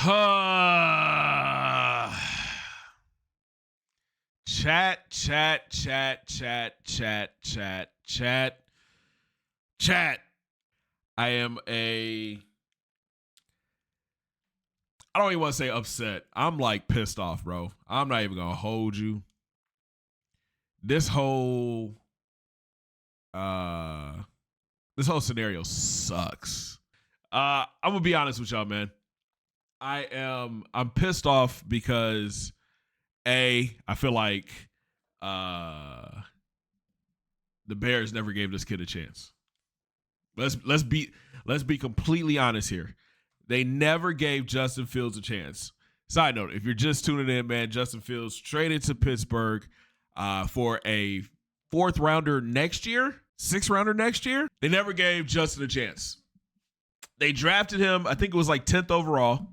Chat, chat, chat, chat, chat, chat, chat, chat. I don't even want to say upset. I'm like pissed off, bro. I'm not even going to hold you. This whole scenario sucks. I'm going to be honest with y'all, man. I'm pissed off because I feel like the Bears never gave this kid a chance. Let's be completely honest here. They never gave Justin Fields a chance. Side note, if you're just tuning in, man, Justin Fields traded to Pittsburgh for a 4th rounder next year, 6th rounder next year. They never gave Justin a chance. They drafted him, I think it was like 10th overall.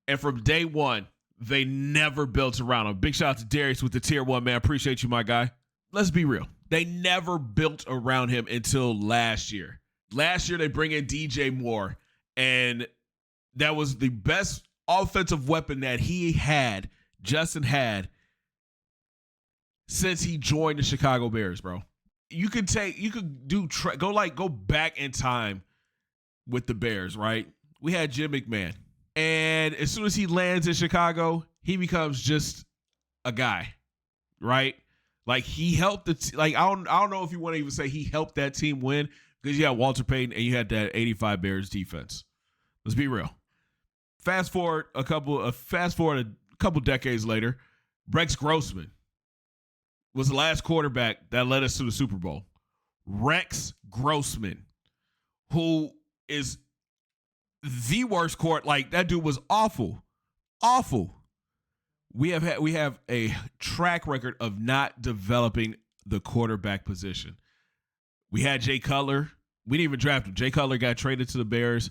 And from day one, they never built around him. Big shout out to Darius with the tier 1, man. Appreciate you, my guy. Let's be real. They never built around him until last year. Last year, they bring in DJ Moore, and that was the best offensive weapon that Justin had, since he joined the Chicago Bears, bro. Go back in time with the Bears, right? We had Jim McMahon. And as soon as he lands in Chicago, he becomes just a guy, right? Like he helped I don't know if you want to even say he helped that team win, because you had Walter Payton and you had that 85 Bears defense. Let's be real. Fast forward a couple decades later, Rex Grossman was the last quarterback that led us to the Super Bowl. Rex Grossman, who is the worst that dude was awful. We have a track record of not developing the quarterback position. We had Jay Cutler. We didn't even draft him. Jay Cutler got traded to the Bears.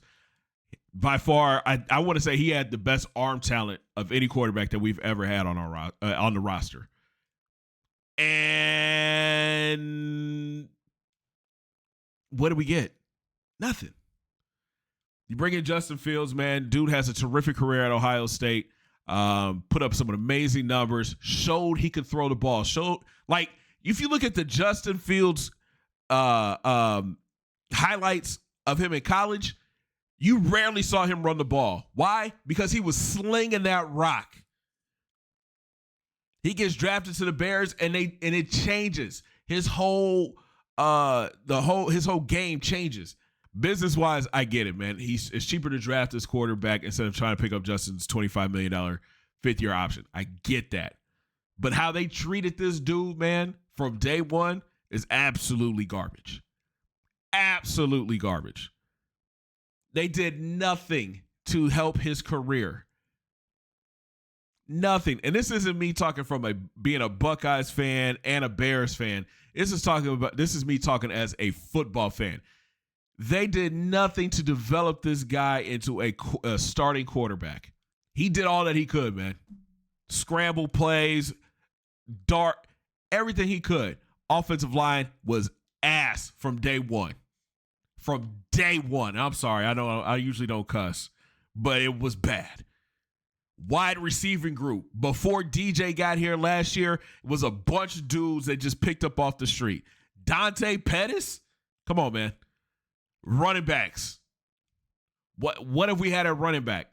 By far, I want to say he had the best arm talent of any quarterback that we've ever had on the roster. And what did we get? Nothing. You bring in Justin Fields, man. Dude has a terrific career at Ohio State. Put up some amazing numbers. Showed he could throw the ball. If you look at the Justin Fields highlights of him in college, you rarely saw him run the ball. Why? Because he was slinging that rock. He gets drafted to the Bears, and it changes. His whole game changes. Business-wise, I get it, man. It's cheaper to draft this quarterback instead of trying to pick up Justin's $25 million fifth-year option. I get that. But how they treated this dude, man, from day one is absolutely garbage. Absolutely garbage. They did nothing to help his career. Nothing. And this isn't me talking from being a Buckeyes fan and a Bears fan. This is me talking as a football fan. They did nothing to develop this guy into a starting quarterback. He did all that he could, man. Scramble plays, dart, everything he could. Offensive line was ass from day one. From day one. I'm sorry. I know I usually don't cuss, but it was bad. Wide receiving group. Before DJ got here last year, it was a bunch of dudes that just picked up off the street. Dante Pettis? Come on, man. Running backs. What have we had at running back?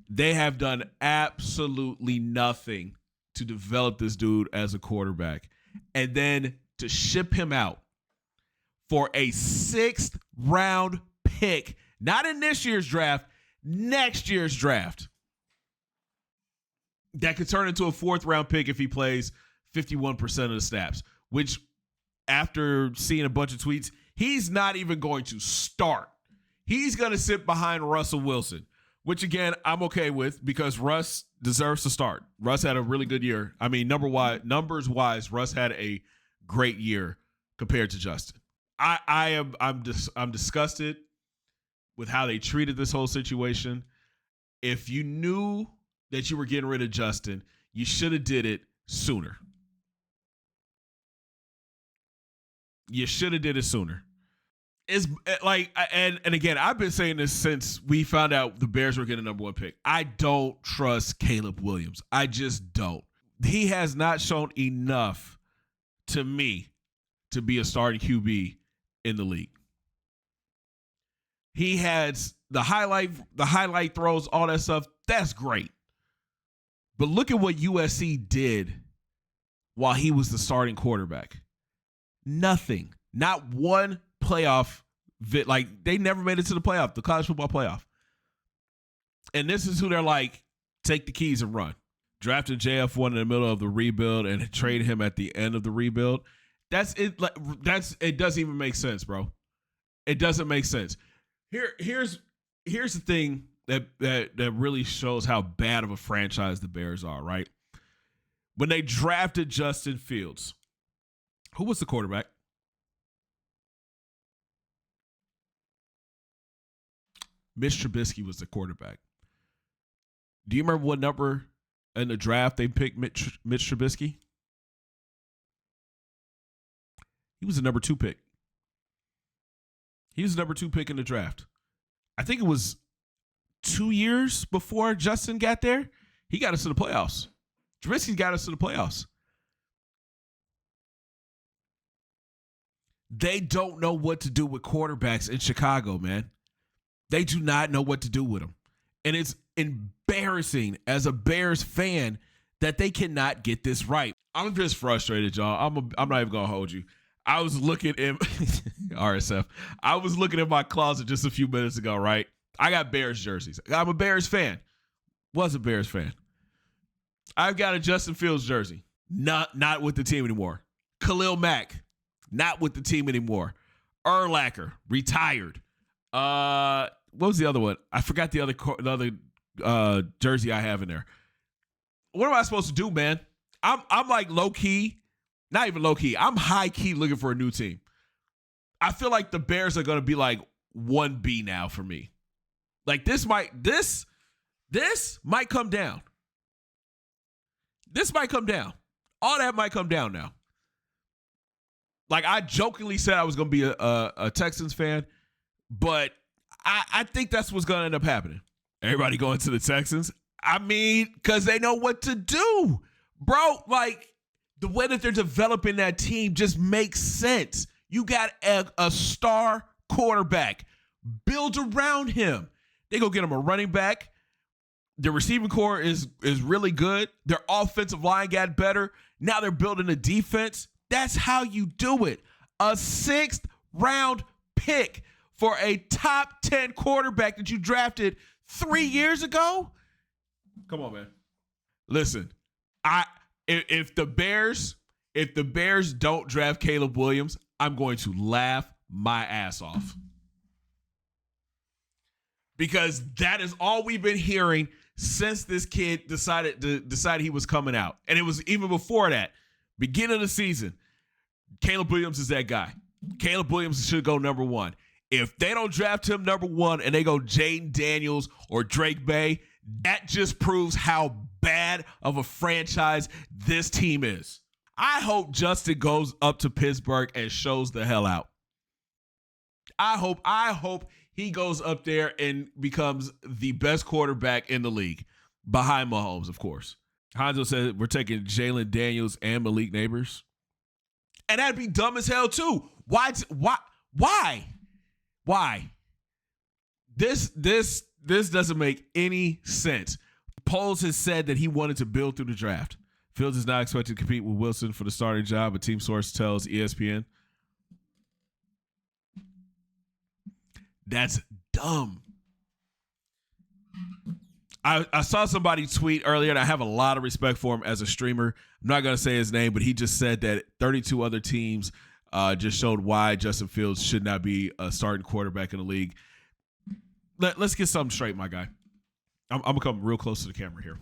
They have done absolutely nothing to develop this dude as a quarterback. And then to ship him out for a 6th round pick, not in this year's draft, next year's draft. That could turn into a 4th round pick if he plays 51% of the snaps, which, after seeing a bunch of tweets, he's not even going to start. He's going to sit behind Russell Wilson, which, again, I'm okay with because Russ deserves to start. Russ had a really good year. I mean, numbers-wise, Russ had a great year compared to Justin. I'm disgusted with how they treated this whole situation. If you knew that you were getting rid of Justin, you should have did it sooner. You should have did it sooner. Is like, and again, I've been saying this since we found out the Bears were getting the number 1 pick. I don't trust Caleb Williams. I just don't. He has not shown enough to me to be a starting QB in the league. He has the highlight throws, all that stuff. That's great. But look at what USC did while he was the starting quarterback. Nothing. Not one playoff. Like, they never made it to the playoff, the college football playoff. And this is who they're like, take the keys and run. Drafted JF1 in the middle of the rebuild and trade him at the end of the rebuild. It doesn't even make sense, bro. It doesn't make sense. Here's the thing that really shows how bad of a franchise the Bears are, right? When they drafted Justin Fields, who was the quarterback? Mitch Trubisky was the quarterback. Do you remember what number in the draft they picked Mitch Trubisky? He was the number 2 pick. He was the number 2 pick in the draft. I think it was 2 years before Justin got there. He got us to the playoffs. Trubisky got us to the playoffs. They don't know what to do with quarterbacks in Chicago, man. They do not know what to do with them. And it's embarrassing as a Bears fan that they cannot get this right. I'm just frustrated, y'all. I'm not even going to hold you. I was looking at RSF. I was looking at my closet just a few minutes ago, right? I got Bears jerseys. I'm a Bears fan. Was a Bears fan. I've got a Justin Fields jersey. Not with the team anymore. Khalil Mack, not with the team anymore. Urlacher, retired. What was the other one? I forgot the other jersey I have in there. What am I supposed to do, man? I'm like low key, not even low key. I'm high key looking for a new team. I feel like the Bears are going to be like 1B now for me. Like this might come down. This might come down. All that might come down now. Like, I jokingly said I was going to be a Texans fan, but I think that's what's going to end up happening. Everybody going to the Texans? I mean, because they know what to do. Bro, like, the way that they're developing that team just makes sense. You got a star quarterback. Build around him. They go get him a running back. The receiving core is really good. Their offensive line got better. Now they're building a defense. That's how you do it. A 6th round pick for a top 10 quarterback that you drafted 3 years ago? Come on, man. Listen, if the Bears don't draft Caleb Williams, I'm going to laugh my ass off. Because that is all we've been hearing since this kid decided he was coming out. And it was even before that. Beginning of the season, Caleb Williams is that guy. Caleb Williams should go number 1. If they don't draft him number 1 and they go Jaden Daniels or Drake May, that just proves how bad of a franchise this team is. I hope Justin goes up to Pittsburgh and shows the hell out. I hope he goes up there and becomes the best quarterback in the league, behind Mahomes, of course. Hanzo said we're taking Jalen Daniels and Malik Neighbors. And that'd be dumb as hell, too. Why? This doesn't make any sense. Poles has said that he wanted to build through the draft. Fields is not expected to compete with Wilson for the starting job, a team source tells ESPN. That's dumb. I saw somebody tweet earlier, and I have a lot of respect for him as a streamer. I'm not going to say his name, but he just said that 32 other teams just showed why Justin Fields should not be a starting quarterback in the league. Let's get something straight, my guy. I'm going to come real close to the camera here.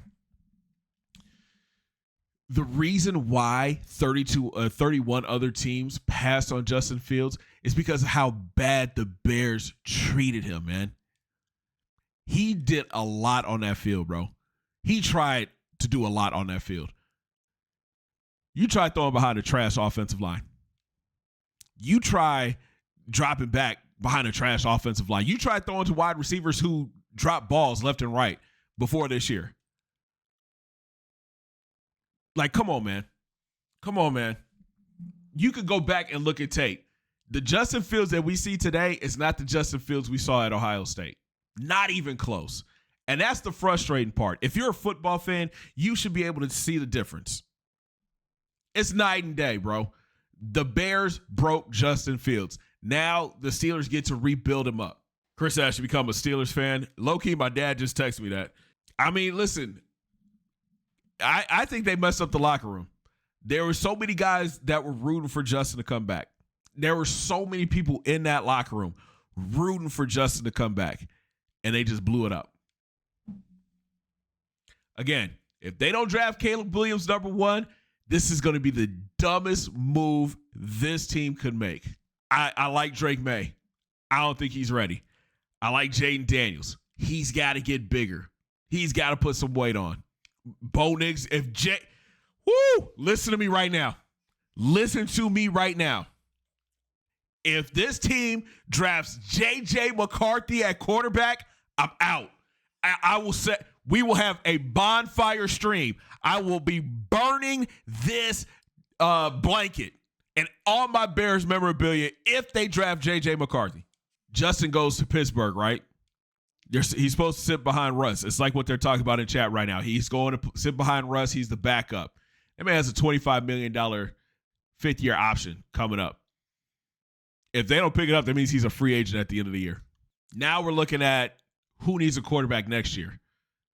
The reason why 31 other teams passed on Justin Fields is because of how bad the Bears treated him, man. He did a lot on that field, bro. He tried to do a lot on that field. You try throwing behind a trash offensive line. You try dropping back behind a trash offensive line. You try throwing to wide receivers who drop balls left and right before this year. Like, come on, man. Come on, man. You could go back and look at tape. The Justin Fields that we see today is not the Justin Fields we saw at Ohio State. Not even close. And that's the frustrating part. If you're a football fan, you should be able to see the difference. It's night and day, bro. The Bears broke Justin Fields. Now the Steelers get to rebuild him up. Chris Ash should become a Steelers fan. Low-key, my dad just texted me that. I mean, listen, I think they messed up the locker room. There were so many guys that were rooting for Justin to come back. There were so many people in that locker room rooting for Justin to come back, and they just blew it up. Again, if they don't draft Caleb Williams number 1, this is going to be the dumbest move this team could make. I like Drake May. I don't think he's ready. I like Jaden Daniels. He's got to get bigger. He's got to put some weight on. Bo Nix, listen to me right now. Listen to me right now. If this team drafts J.J. McCarthy at quarterback, I'm out. I will say we will have a bonfire stream. I will be burning this blanket and all my Bears memorabilia if they draft J.J. McCarthy. Justin goes to Pittsburgh, right? He's supposed to sit behind Russ. It's like what they're talking about in chat right now. He's going to sit behind Russ. He's the backup. That man has a $25 million fifth-year option coming up. If they don't pick it up, that means he's a free agent at the end of the year. Now we're looking at who needs a quarterback next year.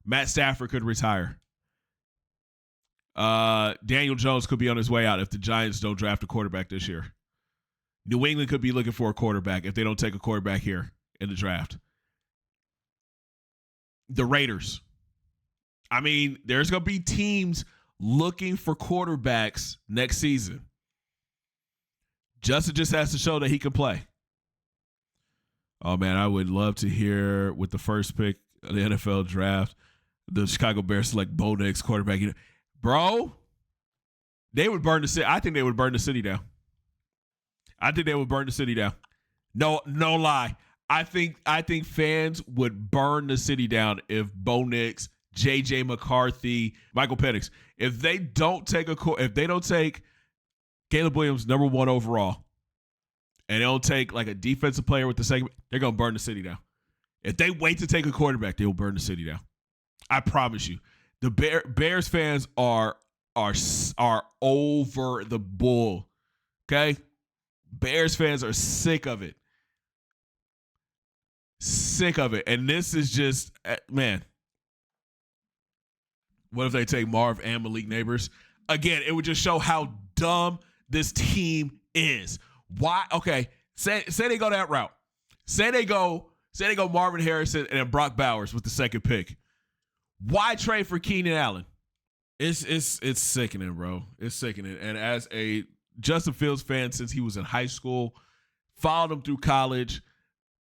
Matt Stafford could retire. Daniel Jones could be on his way out if the Giants don't draft a quarterback this year. New England could be looking for a quarterback if they don't take a quarterback here in the draft. The Raiders. I mean, there's going to be teams looking for quarterbacks next season. Justin just has to show that he can play. Oh, man, I would love to hear with the first pick of the NFL draft, the Chicago Bears select Bo Nix, quarterback. Bro, they would burn the city. I think they would burn the city down. No lie. I think fans would burn the city down if Bo Nix, J.J. McCarthy, Michael Penix, if they don't take Caleb Williams number 1 overall, and they don't take like a defensive player with the second, they're gonna burn the city down. If they wait to take a quarterback, they will burn the city down. I promise you. The Bears fans are over the bull. Okay? Bears fans are sick of it. Sick of it. And this is just, man. What if they take Marv and Malik Neighbors? Again, it would just show how dumb this team is. Why? Okay, say they go that route. Say they go Marvin Harrison and Brock Bowers with the second pick. Why trade for Keenan Allen? It's sickening, bro. It's sickening. And as a Justin Fields fan since he was in high school, followed him through college,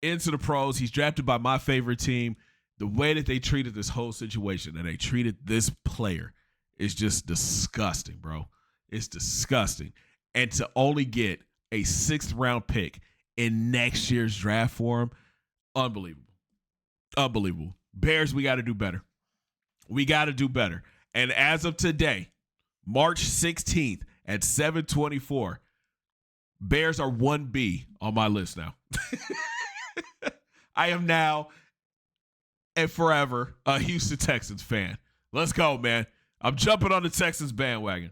into the pros, he's drafted by my favorite team. The way that they treated this whole situation and they treated this player is just disgusting, bro. It's disgusting. And to only get a 6th round pick in next year's draft for him, unbelievable. Unbelievable. Bears, we got to do better. We got to do better. And as of today, March 16th at 7:24, Bears are 1B on my list now. I am now and forever a Houston Texans fan. Let's go, man. I'm jumping on the Texans bandwagon.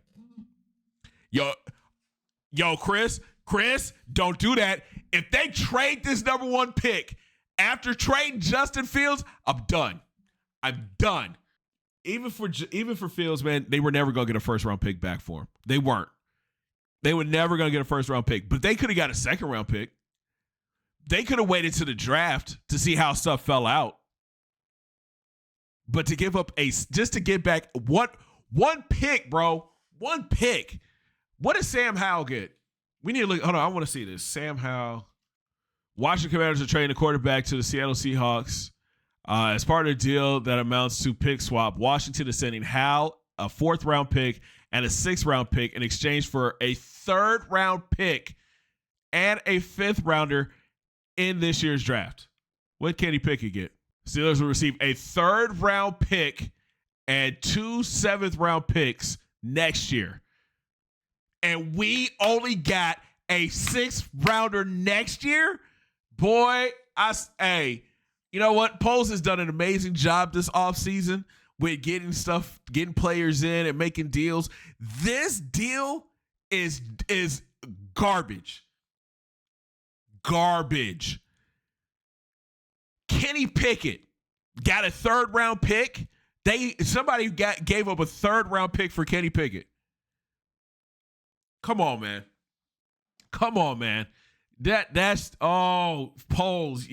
Yo, Chris, don't do that. If they trade this number 1 pick after trading Justin Fields, I'm done. Even for Fields, man, they were never going to get a 1st round pick back for him. They weren't. They were never going to get a 1st round pick, but they could have got a 2nd round pick. They could have waited to the draft to see how stuff fell out. But to give up just to get back one pick, bro. 1 pick. What did Sam Howell get? We need to look. Hold on, I want to see this. Sam Howell. Washington Commanders are trading a quarterback to the Seattle Seahawks. As part of the deal that amounts to pick swap, Washington is sending Howell a 4th round pick and a 6th round pick in exchange for a 3rd round pick and a 5th rounder in this year's draft. What Kenny Pickett get? Steelers will receive a 3rd round pick and 2 7th round picks next year. And we only got a 6th rounder next year? Boy, hey, you know what? Poles has done an amazing job this offseason with getting players in and making deals. This deal is garbage. Garbage. Kenny Pickett got a 3rd round pick. Somebody gave up a 3rd round pick for Kenny Pickett. Come on, man. Come on, man. That's Poles.